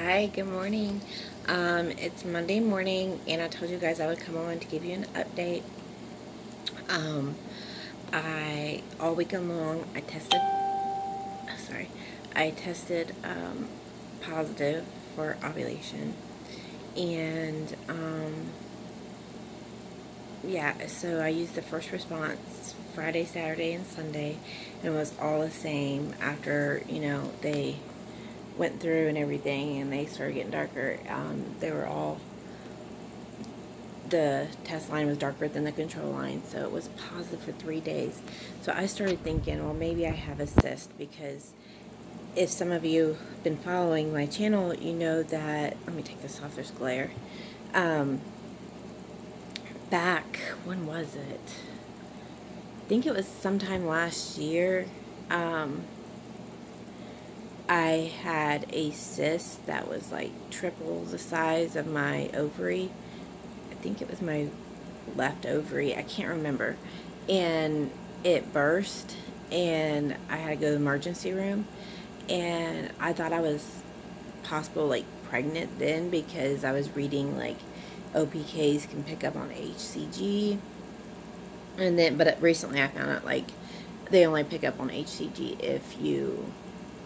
Hi, good morning. It's Monday morning, and I told you guys I would come on to give you an update. Um, I all weekend long I tested. Sorry, I tested positive for ovulation, and yeah. So I used the first response Friday, Saturday, and Sunday, and it was all the same. After they went through and everything, and they started getting darker. They were all the test line was darker than the control line, so it was positive for 3 days. So I started thinking, well, maybe I have a cyst, because if some of you have been following my channel, you know that, let me take this off, there's glare. Back, when was it? I think it was sometime last year. I had a cyst that was like triple the size of my ovary. I think it was my left ovary, I can't remember, and it burst, and I had to go to the emergency room, and I thought I was possible like pregnant then, because I was reading like OPKs can pick up on HCG, and then but recently I found out like they only pick up on HCG if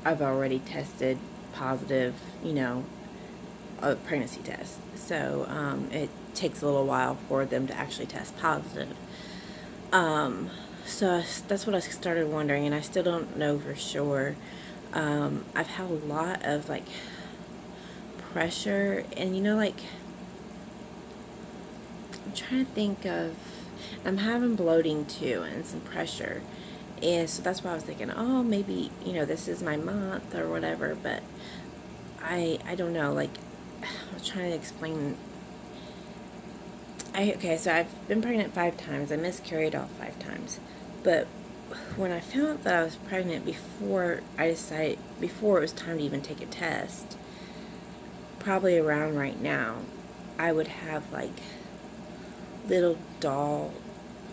I've already tested positive, a pregnancy test. So it takes a little while for them to actually test positive. So that's what I started wondering, and I still don't know for sure. I've had a lot of like pressure, and like I'm trying to think of, I'm having bloating too, and some pressure. And so that's why I was thinking, oh, maybe, this is my month or whatever, but I don't know, like, I was trying to explain. Okay, so I've been pregnant 5 times. I miscarried all 5 times. But when I found out that I was pregnant before it was time to even take a test, probably around right now, I would have like little dull,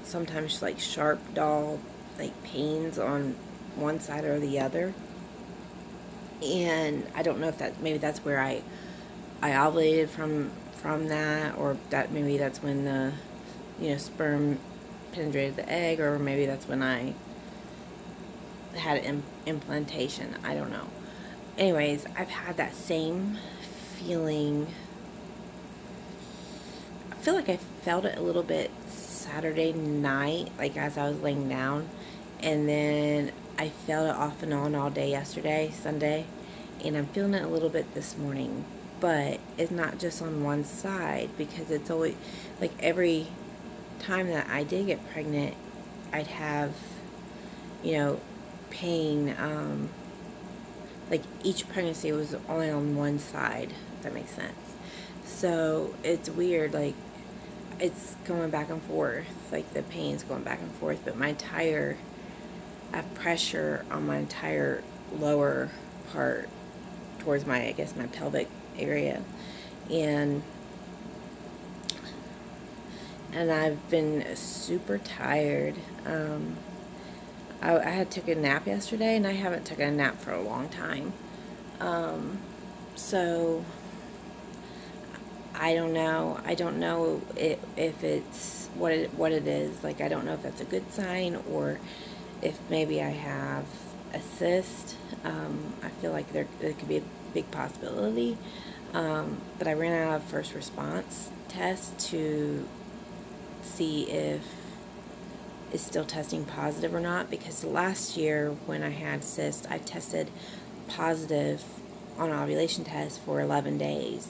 sometimes like sharp dull, like pains on one side or the other. And I don't know if maybe that's where I ovulated from that, or that maybe that's when the sperm penetrated the egg, or maybe that's when I had an implantation. I don't know. Anyways, I've had that same feeling. I feel like I felt it a little bit Saturday night, like as I was laying down, and then I felt it off and on all day yesterday, Sunday, and I'm feeling it a little bit this morning. But it's not just on one side, because it's always like every time that I did get pregnant, I'd have pain. Like each pregnancy was only on one side, if that makes sense. So it's weird, like it's going back and forth, like the pain's going back and forth, but I have pressure on my entire lower part towards I guess my pelvic area, and I've been super tired. I had took a nap yesterday, and I haven't taken a nap for a long time. So I don't know. I don't know if it's what it is. Like, I don't know if that's a good sign, or if maybe I have a cyst. I feel like there could be a big possibility. But I ran out of first response tests to see if it's still testing positive or not, because last year when I had cysts, I tested positive on an ovulation test for 11 days.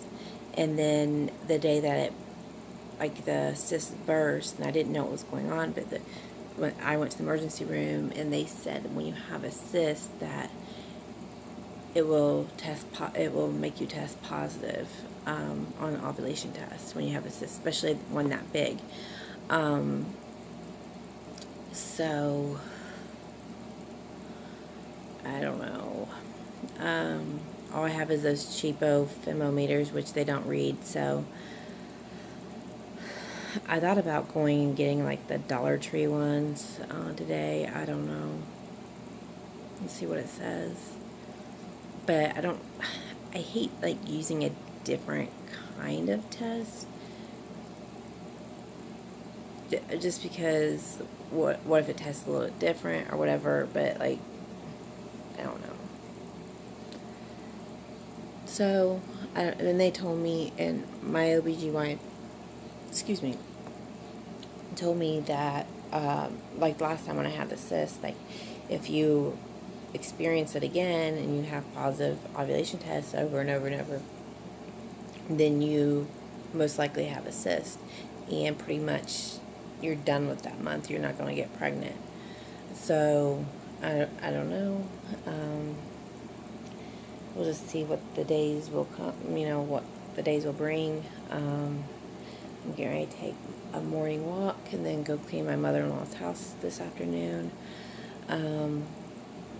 And then the day that the cyst burst, and I didn't know what was going on, but when I went to the emergency room, and they said when you have a cyst that it will make you test positive on an ovulation test when you have a cyst, especially one that big. So I don't know. All I have is those cheapo femometers, which they don't read. So I thought about going and getting like the Dollar Tree ones today. I don't know. Let's see what it says. But I hate like using a different kind of test, just because what if it tests a little bit different or whatever, but like, I don't know. So, and they told me, and my OBGYN, excuse me, told me that, like last time when I had the cyst, like if you experience it again and you have positive ovulation tests over and over and over, then you most likely have a cyst, and pretty much you're done with that month. You're not going to get pregnant. So I don't know. We'll just see what the days will come. What the days will bring. I'm getting ready to take a morning walk and then go clean my mother-in-law's house this afternoon. I'm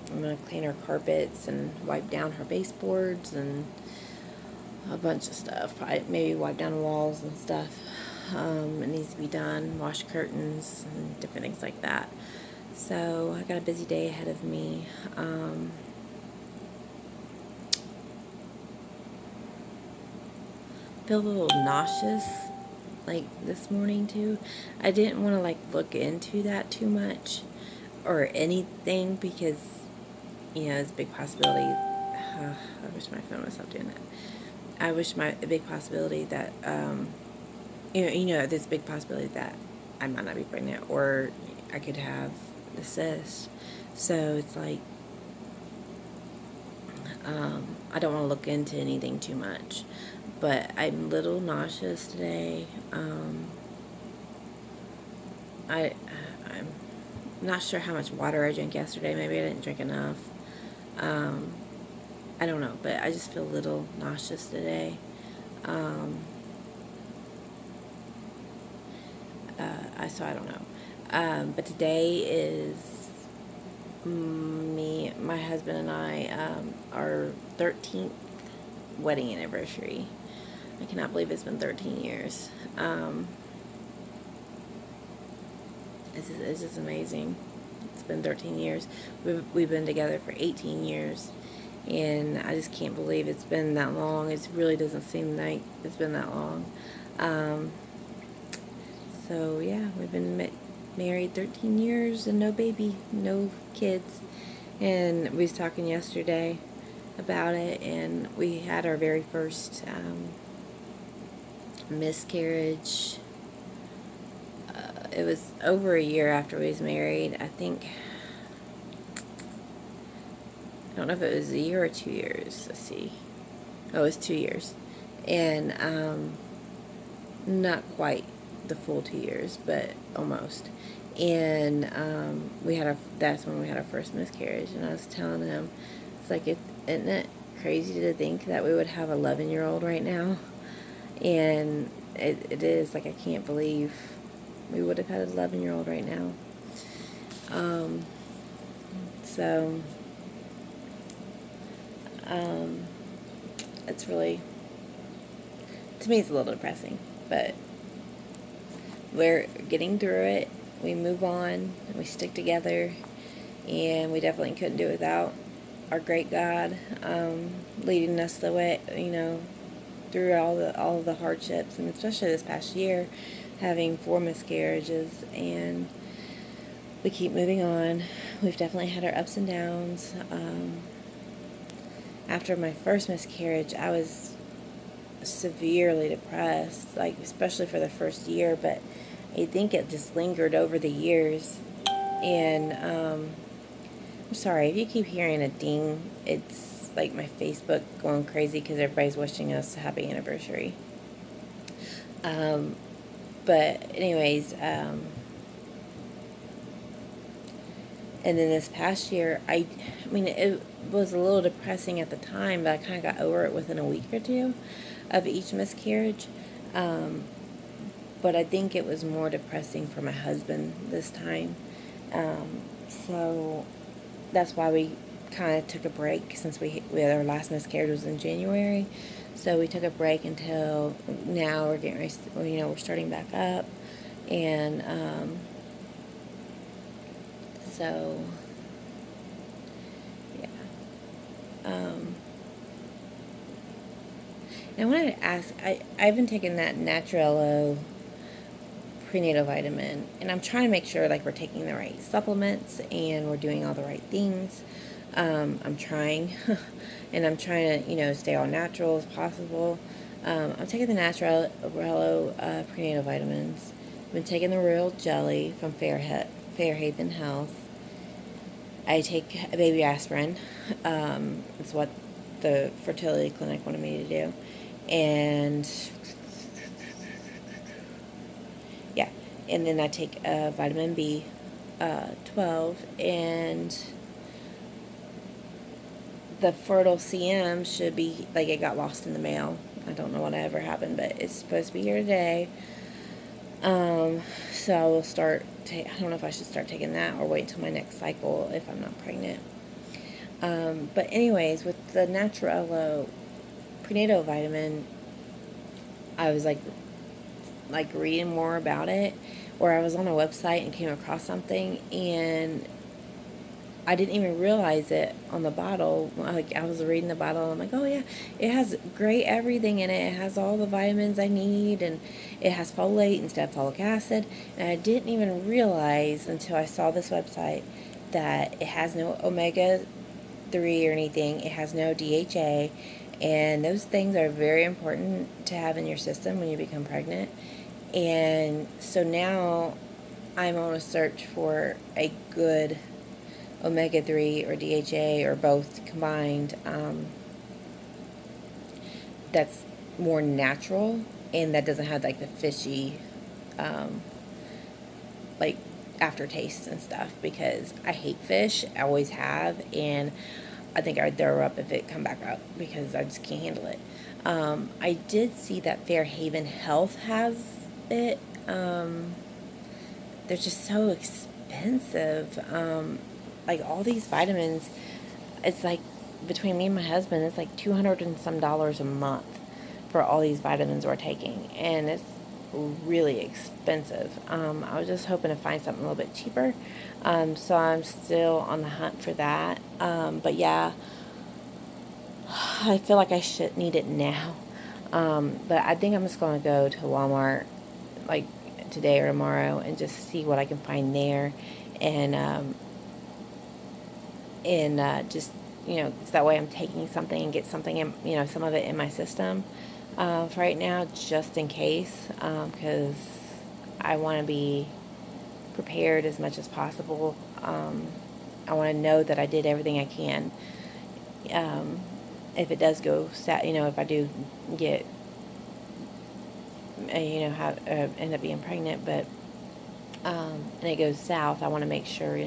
going to clean her carpets and wipe down her baseboards and a bunch of stuff. Maybe wipe down walls and stuff. It needs to be done. Wash curtains and different things like that. So I got a busy day ahead of me. Feel a little nauseous like this morning too. I didn't want to like look into that too much or anything because it's a big possibility. I wish my phone would stop doing that. I wish a big possibility that there's a big possibility that I might not be pregnant or I could have the cyst. So it's like I don't want to look into anything too much. But I'm a little nauseous today. I'm not sure how much water I drank yesterday. Maybe I didn't drink enough. I don't know, but I just feel a little nauseous today. So I don't know. But today is my husband and I, our 13th wedding anniversary. I cannot believe it's been 13 years. It's just amazing. It's been 13 years. We've been together for 18 years. And I just can't believe it's been that long. It really doesn't seem like it's been that long. So yeah, we've been married 13 years and no baby, no kids. And we was talking yesterday about it, and we had our very first miscarriage. It was over a year after we was married. I don't know if it was a year or 2 years. Let's see. Oh, it was 2 years. And not quite the full 2 years, but almost. And that's when we had our first miscarriage. And I was telling him, it's like, isn't it crazy to think that we would have an 11-year-old right now? And it is. Like, I can't believe we would have had an 11-year-old right now. It's really, to me, it's a little depressing, but we're getting through it. We move on, we stick together, and we definitely couldn't do it without our great God leading us the way, through all of the hardships, and especially this past year, having 4 miscarriages, and we keep moving on. We've definitely had our ups and downs. After my first miscarriage, I was severely depressed, like especially for the first year, but I think it just lingered over the years. And I'm sorry if you keep hearing a ding. It's like my Facebook going crazy because everybody's wishing us a happy anniversary. But anyways, and then this past year, I mean, it was a little depressing at the time, but I kind of got over it within a week or two of each miscarriage. But I think it was more depressing for my husband this time. So that's why we kind of took a break, since we had our last miscarriage was in January. So we took a break until now. We're getting ready, we're starting back up. And so yeah. And I wanted to ask, I've been taking that Naturello prenatal vitamin, and I'm trying to make sure like we're taking the right supplements and we're doing all the right things. I'm trying, and I'm trying to, stay all natural as possible. I'm taking the Naturello prenatal vitamins. I've been taking the Royal Jelly from Fairhaven Health. I take a baby aspirin. It's what the fertility clinic wanted me to do. And yeah, and then I take vitamin B 12, and the Fertile CM should be, like, it got lost in the mail. I don't know whatever happened, but it's supposed to be here today. So I will start, I don't know if I should start taking that or wait until my next cycle if I'm not pregnant. But anyways, with the Naturello prenatal vitamin, I was like reading more about it, or I was on a website and came across something, and I didn't even realize it on the bottle. Like, I was reading the bottle, and I'm like, oh yeah, it has great everything in it. It has all the vitamins I need, and it has folate instead of folic acid. And I didn't even realize until I saw this website that it has no omega-3 or anything. It has no DHA, and those things are very important to have in your system when you become pregnant. And so now I'm on a search for a good omega-3 or DHA or both combined, that's more natural and that doesn't have like the fishy like aftertaste and stuff, because I hate fish. I always have, and I think I would throw up if it come back up because I just can't handle it. I did see that Fairhaven Health has it. They're just so expensive. Like all these vitamins, it's like between me and my husband, it's like $200 and some a month for all these vitamins we're taking, and it's really expensive. I was just hoping to find something a little bit cheaper, so I'm still on the hunt for that. But yeah, I feel like I should need it now. But I think I'm just going to go to Walmart like today or tomorrow and just see what I can find there, and just, so that way I'm taking something and get something in, some of it in my system for right now, just in case, because I want to be prepared as much as possible. I want to know that I did everything I can. If it does go sad, if I do get, end up being pregnant, but and it goes south, I want to make sure,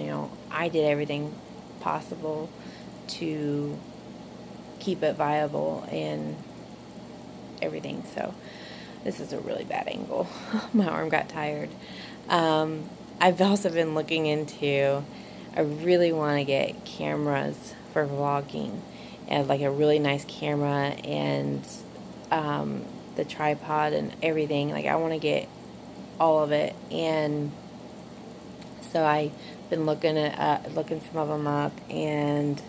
I did everything possible to keep it viable and everything. So this is a really bad angle. My arm got tired. I've also been looking into, I really want to get cameras for vlogging, and like a really nice camera and the tripod and everything. Like, I want to get all of it, and so I've been looking some of them up, and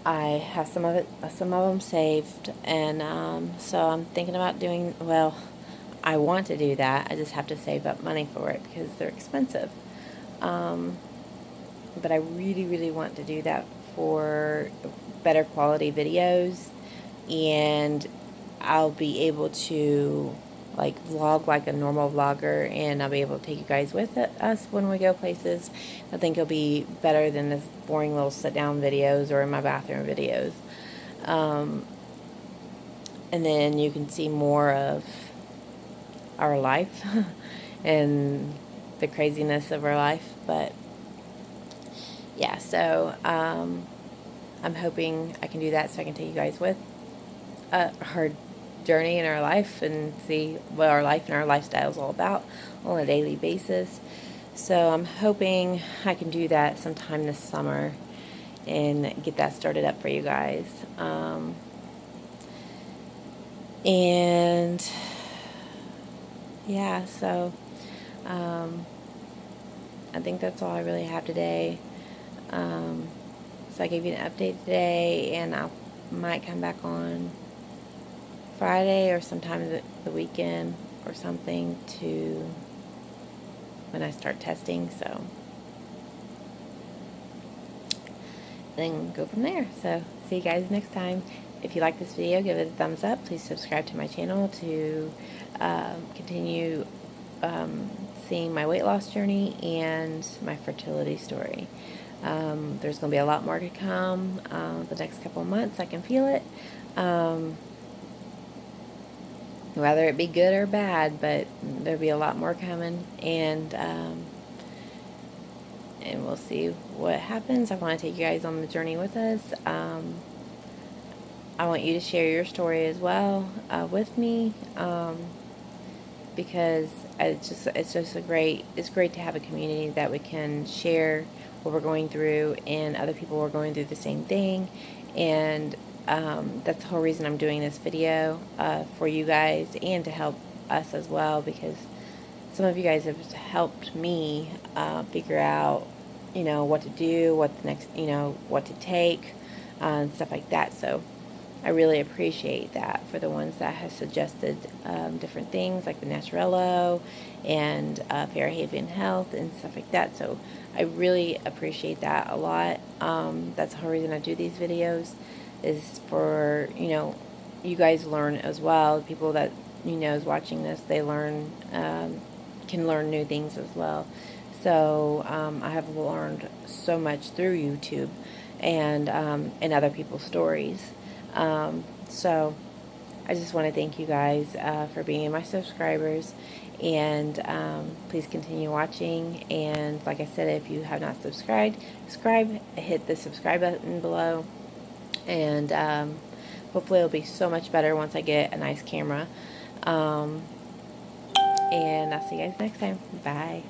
I have some of them saved, and so I'm thinking about doing, well, I want to do that. I just have to save up money for it because they're expensive. But I really, really want to do that for better quality videos, and I'll be able to like vlog like a normal vlogger, and I'll be able to take you guys with us when we go places. I think it'll be better than this boring little sit down videos or in my bathroom videos. And then you can see more of our life and the craziness of our life. But yeah, so I'm hoping I can do that so I can take you guys with our journey in our life and see what our life and our lifestyle is all about on a daily basis. So I'm hoping I can do that sometime this summer and get that started up for you guys. And yeah, so I think that's all I really have today. So I gave you an update today, and I might come back on Friday or sometime the weekend or something to when I start testing, so then go from there. So see you guys next time. If you like this video, give it a thumbs up. Please subscribe to my channel to continue seeing my weight loss journey and my fertility story. There's going to be a lot more to come the next couple of months. I can feel it. Whether it be good or bad, but there'll be a lot more coming, and we'll see what happens. I want to take you guys on the journey with us. I want you to share your story as well with me, because it's great to have a community that we can share what we're going through, and other people are going through the same thing, and that's the whole reason I'm doing this video, for you guys and to help us as well, because some of you guys have helped me figure out, what to do, what the next, what to take, and stuff like that. So I really appreciate that for the ones that have suggested different things like the Naturello and Fairhaven Health and stuff like that. So I really appreciate that a lot. That's the whole reason I do these videos, is for, you guys learn as well. People that, is watching this, they learn, can learn new things as well. So I have learned so much through YouTube and other people's stories. So I just want to thank you guys for being my subscribers, and please continue watching. And like I said, if you have not subscribed, hit the subscribe button below, and hopefully it'll be so much better once I get a nice camera. And I'll see you guys next time. Bye.